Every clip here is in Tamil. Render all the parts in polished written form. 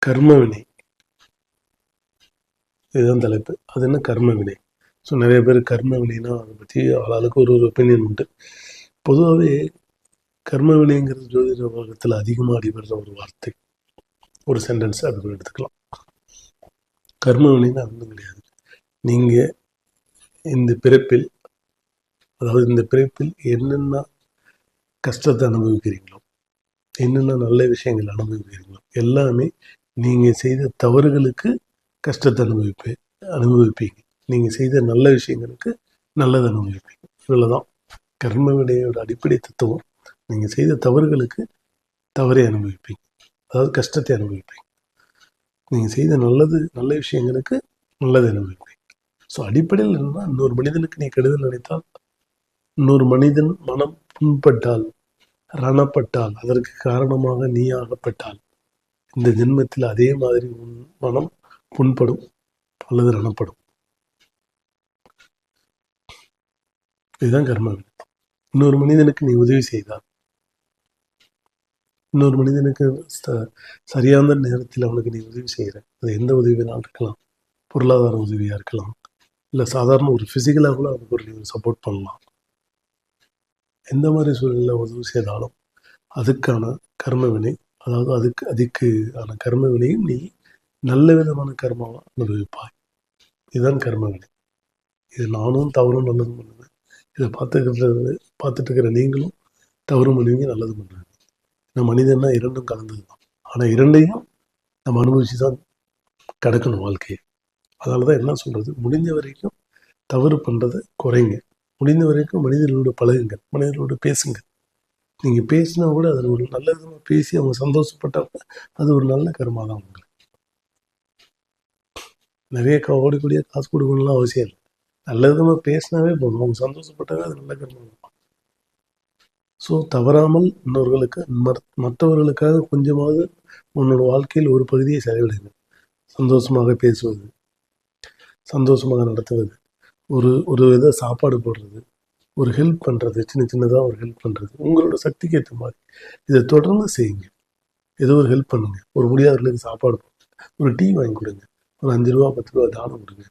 கர்ம வினை, இதுதான் தலைப்பு. அது என்ன கர்ம வினை? ஸோ நிறைய பேர் கர்ம வினைனா அதை பற்றி ஆளாளுக்கு ஒரு ஒப்பீனியன் உண்டு. பொதுவாகவே கர்ம வினைங்கிறது ஜோதிட உலகத்தில் அதிகமாக அடிபடுற ஒரு வார்த்தை, ஒரு சென்டென்ஸ் அப்படி எடுத்துக்கலாம். கர்ம வினைன்னு ஒன்றும் கிடையாது. நீங்கள் இந்த பிறப்பில், அதாவது இந்த பிறப்பில் என்னென்ன கஷ்டத்தை அனுபவிக்கிறீங்களோ, என்னென்ன நல்ல விஷயங்கள் அனுபவிக்கிறீங்களோ, எல்லாமே நீங்கள் செய்த தவறுகளுக்கு கஷ்டத்தை அனுபவிப்பீங்க. நீங்கள் செய்த நல்ல விஷயங்களுக்கு நல்லது அனுபவிப்பீங்க. இவ்வளோதான் கர்ம வினையோட அடிப்படை தத்துவம். நீங்கள் செய்த தவறுகளுக்கு தவறை அனுபவிப்பீங்க, அதாவது கஷ்டத்தை அனுபவிப்பீங்க. நீங்கள் செய்த நல்ல விஷயங்களுக்கு நல்லது அனுபவிப்பீங்க. ஸோ அடிப்படையில் என்னன்னா, இன்னொரு மனிதனுக்கு நீ கெடுதல் நினைத்தால், இன்னொரு மனிதன் மனம் புண்பட்டால், ரணப்பட்டால், அதற்கு காரணமாக நீ ஆகப்பட்டால், இந்த ஜென்மத்தில் அதே மாதிரி உன் மனம் புண்படும் அல்லது ரணப்படும். இதுதான் கர்ம வினை. இன்னொரு மனிதனுக்கு நீ உதவி செய்தால், இன்னொரு மனிதனுக்கு சரியான நேரத்தில் அவனுக்கு நீ உதவி செய்கிற, அது எந்த உதவி வேணாலும் இருக்கலாம். பொருளாதார உதவியாக இருக்கலாம், இல்லை சாதாரண ஒரு ஃபிசிக்கலாக கூட அவனுக்கு ஒரு சப்போர்ட் பண்ணலாம். எந்த மாதிரி சூழ்நிலையில் உதவி செய்தாலும் அதுக்கான கர்ம வினை, அதாவது அதுக்கான கர்ம வினையும் நீ நல்ல விதமான கர்மாவை அனுபவிப்பாய். இதுதான் கர்ம வினை. இது நானும் தவறும் நல்லதும் பண்ணுவேன். இதை பார்த்துட்டு இருக்கிற நீங்களும் தவறும் பண்ணுவீங்க, நல்லதும் பண்ணுவீங்க. நம்ம மனிதன்னா இரண்டும் கலந்தது தான். ஆனால் இரண்டையும் நம்ம அனுபவிச்சு தான் கிடக்கணும் வாழ்க்கையை. அதனால தான் என்ன சொல்கிறது, முடிஞ்ச வரைக்கும் தவறு பண்ணுறதை குறைங்க. முடிந்த வரைக்கும் மனிதர்களோட பழகுங்கள், மனிதர்களோட பேசுங்க. நீங்கள் பேசினா கூட அதில் ஒரு நல்ல விதமாக பேசி அவங்க சந்தோஷப்பட்டாங்க, அது ஒரு நல்ல கர்மா தான். உங்களுக்கு நிறைய ஓடிக்கூடிய காசு கொடுக்கணும்லாம் அவசியம் இல்லை. நல்ல விதமாக பேசினாவே போதும், அவங்க சந்தோஷப்பட்டாவே அது நல்ல கர்மா தான். ஸோ தவறாமல் இன்னொருவர்களுக்கு மற்றவர்களுக்காக கொஞ்சமாவது உன்னோட வாழ்க்கையில் ஒரு பகுதியை செலவிடுங்க. சந்தோஷமாக பேசுவது, சந்தோஷமாக நடத்துவது, ஒரு வித சாப்பாடு போடுறது, ஒரு ஹெல்ப் பண்ணுறது, சின்னதாக ஒரு ஹெல்ப் பண்ணுறது, உங்களோட சக்திக்கு ஏற்ற மாதிரி இதை தொடர்ந்து செய்யுங்க. ஏதோ ஒரு ஹெல்ப் பண்ணுங்கள். ஒரு முடியாதவர்களுக்கு சாப்பாடு போடுங்க, ஒரு டீ வாங்கி கொடுங்க, ஒரு 5 ரூபா 10 ரூபா தானம் கொடுங்க.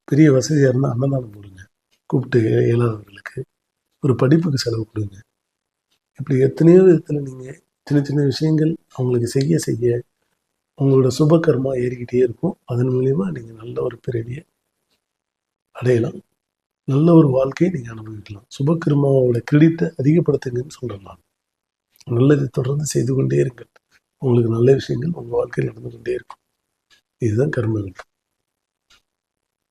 பெரிய வசதியாக இருந்தால் அன்னதானம் போடுங்க, கூப்பிட்டு இயலாதவர்களுக்கு. ஒரு படிப்புக்கு செலவு கொடுங்க. இப்படி எத்தனையோ விதத்தில் நீங்கள் சின்ன விஷயங்கள் அவங்களுக்கு செய்ய உங்களோட சுபகர்மா ஏறிக்கிட்டே இருக்கும். அதன் மூலிமா நீங்கள் நல்ல ஒரு பிறவியை அடையலாம், நல்ல ஒரு வாழ்க்கையை நீங்கள் அனுபவிக்கலாம். சுபகர்மாவோட கிரெடிட்டை அதிகப்படுத்துங்கன்னு சொல்கிறேன் நான். நல்லதை தொடர்ந்து செய்து கொண்டே இருங்கள். உங்களுக்கு நல்ல விஷயங்கள் உங்கள் வாழ்க்கையில் நடந்து கொண்டே இருக்கும். இதுதான் கர்ம வினை.